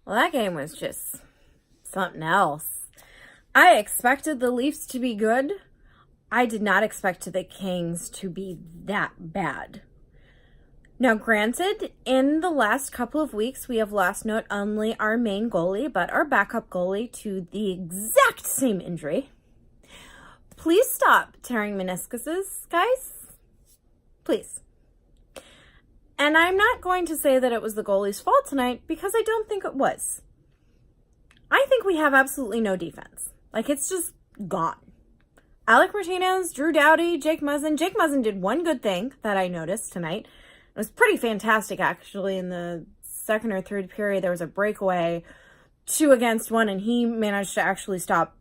Well, that game was just something else. I expected the Leafs to be good. I did not expect the Kings to be that bad. Now, granted, in the last couple of weeks, we have lost not only our main goalie, but our backup goalie to the exact same injury. Please stop tearing meniscuses, guys. Please. And I'm not going to say that it was the goalie's fault tonight, because I don't think it was. I think we have absolutely no defense. Like, it's just gone. Alec Martinez, Drew Doughty, Jake Muzzin. Jake Muzzin did one good thing that I noticed tonight. It was pretty fantastic, actually. In the second or third period, there was a breakaway, 2-against-1, and he managed to actually stop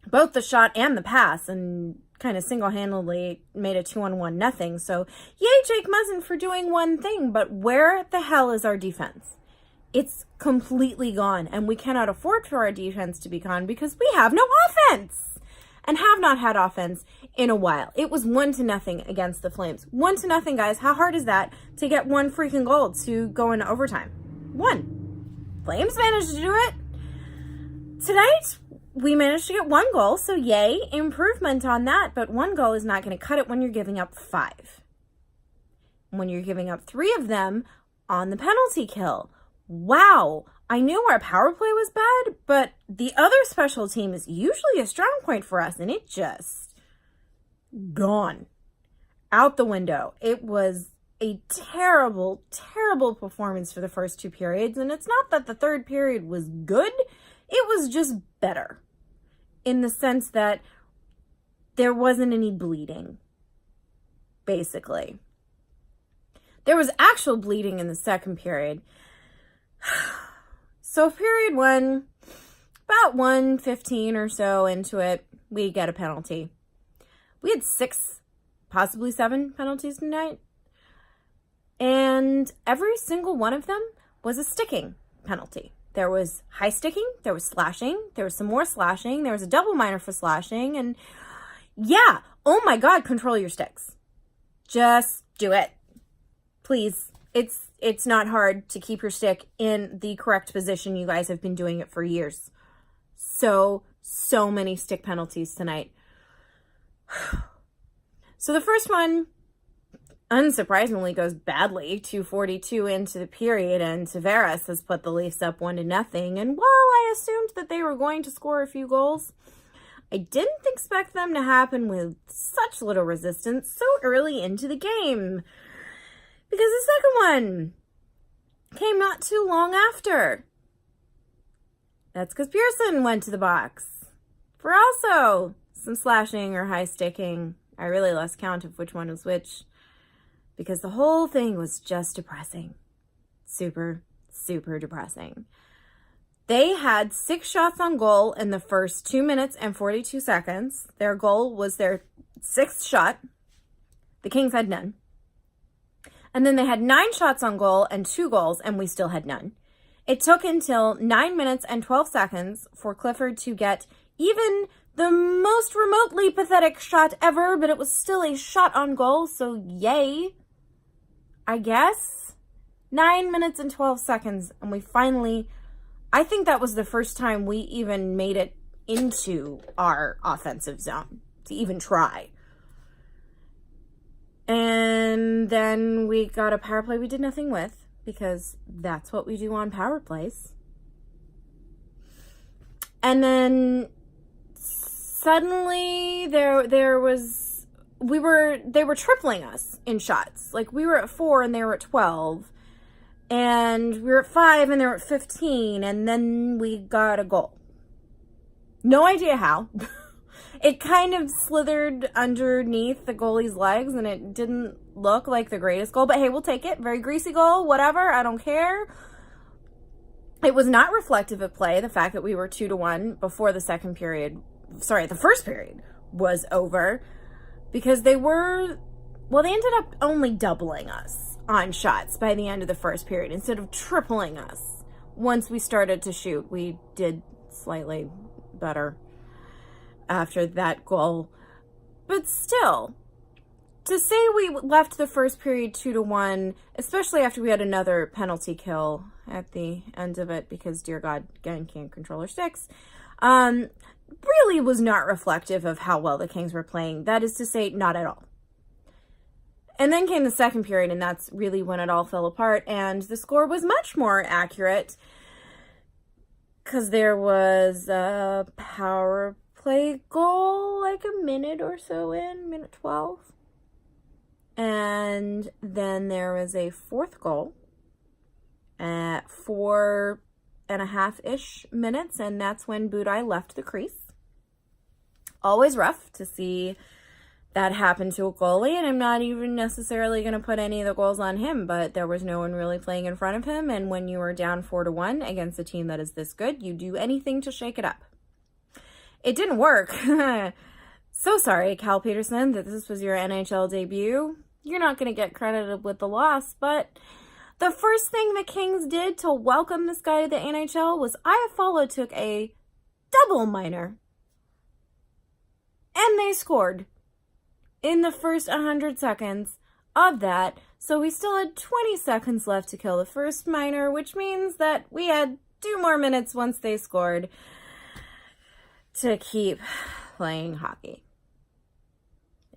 both the shot and the pass and kind of single-handedly made a 2-on-1 nothing. So, yay, Jake Muzzin for doing one thing, but where the hell is our defense? It's completely gone, and we cannot afford for our defense to be gone because we have no offense and have not had offense in a while. It was 1-0 against the Flames. 1-0, guys. How hard is that to get one freaking goal to go into overtime? 1. Flames managed to do it. Tonight, we managed to get 1 goal, so yay, improvement on that, but 1 goal is not going to cut it when you're giving up 5. When you're giving up 3 of them on the penalty kill. Wow, I knew our power play was bad, but the other special team is usually a strong point for us, and it just gone out the window. It was a terrible, terrible performance for the first 2 periods, and it's not that the third period was good, it was just better in the sense that there wasn't any bleeding, basically. There was actual bleeding in the second period. So period 1, about 1:15 or so into it, we get a penalty. We had 6, possibly 7 penalties tonight. And every single one of them was a sticking penalty. There was high sticking, there was slashing, there was some more slashing, there was a double minor for slashing, and yeah, oh my God, control your sticks. Just do it. Please. It's not hard to keep your stick in the correct position. You guys have been doing it for years. So many stick penalties tonight. So the first one, unsurprisingly, goes badly. 2:42 into the period, and Tavares has put the Leafs up 1-0. And while I assumed that they were going to score a few goals, I didn't expect them to happen with such little resistance so early into the game. Because the second one came not too long after. That's because Pearson went to the box for also some slashing or high sticking. I really lost count of which one was which because the whole thing was just depressing. Super, super depressing. They had 6 shots on goal in the first 2 minutes and 42 seconds. Their goal was their 6th shot. The Kings had none. And then they had 9 shots on goal and 2 goals, and we still had none. It took until 9 minutes and 12 seconds for Clifford to get even the most remotely pathetic shot ever, but it was still a shot on goal, so yay, I guess. 9 minutes and 12 seconds, and we finally, I think that was the first time we even made it into our offensive zone to even try. And then we got a power play we did nothing with, because that's what we do on power plays. And then suddenly they were tripling us in shots. Like, we were at 4 and they were at 12. And we were at 5 and they were at 15. And then we got a goal. No idea how. It kind of slithered underneath the goalie's legs, and it didn't look like the greatest goal. But hey, we'll take it. Very greasy goal, whatever. I don't care. It was not reflective of play, the fact that we were 2-1 before the the first period was over. Because they ended up only doubling us on shots by the end of the first period instead of tripling us. Once we started to shoot, we did slightly better after that goal. But still, to say we left the first period 2-1, especially after we had another penalty kill at the end of it, because dear God, again, can't control her sticks, really was not reflective of how well the Kings were playing. That is to say, not at all. And then came the second period, and that's really when it all fell apart, and the score was much more accurate because there was a power play goal like a minute or so in, minute 12. And then there was a fourth goal at 4.5-ish minutes, and that's when Budaj left the crease. Always rough to see that happen to a goalie, and I'm not even necessarily going to put any of the goals on him, but there was no one really playing in front of him, and when you are down 4-1 against a team that is this good, you do anything to shake it up. It didn't work. So sorry, Cal Petersen, that this was your NHL debut. You're not going to get credited with the loss, but the first thing the Kings did to welcome this guy to the NHL was Iafallo took a double minor, and they scored in the first 100 seconds of that. So we still had 20 seconds left to kill the first minor, which means that we had 2 more minutes once they scored to keep playing hockey.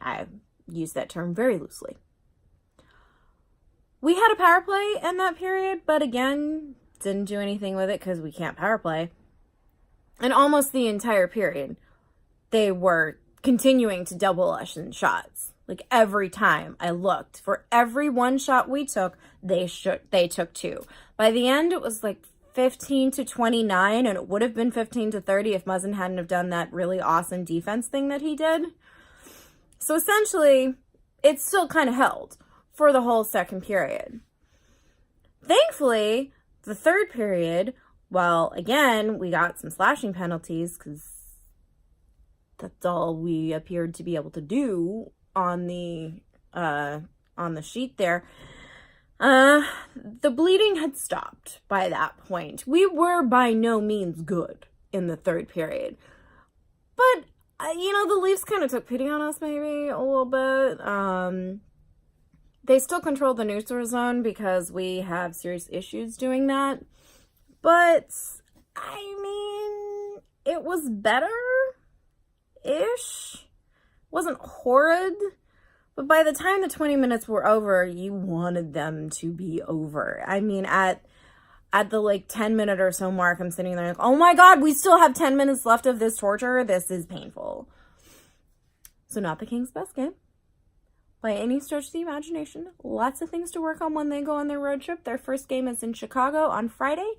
I use that term very loosely. We had a power play in that period, but again, didn't do anything with it because we can't power play. And almost the entire period, they were continuing to double us in shots. Like every time I looked, for every one shot we took, they took 2. By the end, it was like 15-29, and it would have been 15-30 if Muzzin hadn't have done that really awesome defense thing that he did. So essentially, it still kind of held for the whole second period. Thankfully, the third period, well, again, we got some slashing penalties because that's all we appeared to be able to do on the sheet there. The bleeding had stopped by that point. We were by no means good in the third period. But, the Leafs kind of took pity on us maybe a little bit. They still controlled the neutral zone because we have serious issues doing that. But, it was better-ish. Wasn't horrid. But by the time the 20 minutes were over, you wanted them to be over. At the 10 minute or so mark, I'm sitting there like, oh my God, we still have 10 minutes left of this torture. This is painful. So not the Kings' best game by any stretch of the imagination. Lots of things to work on when they go on their road trip. Their first game is in Chicago on Friday.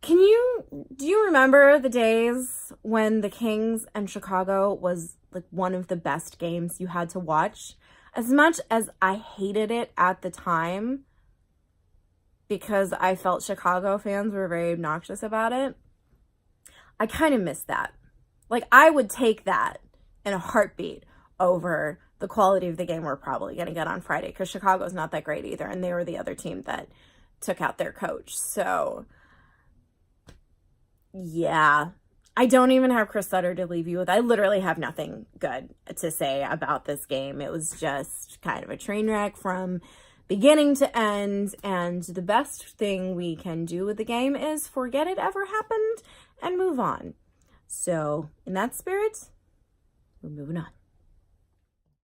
Do you remember the days when the Kings and Chicago was one of the best games you had to watch? As much as I hated it at the time because I felt Chicago fans were very obnoxious about it, I kind of miss that. I would take that in a heartbeat over the quality of the game we're probably going to get on Friday, because Chicago's not that great either, and they were the other team that took out their coach. So yeah, I don't even have Chris Sutter to leave you with. I literally have nothing good to say about this game. It was just kind of a train wreck from beginning to end, and the best thing we can do with the game is forget it ever happened and move on. So in that spirit, we're moving on.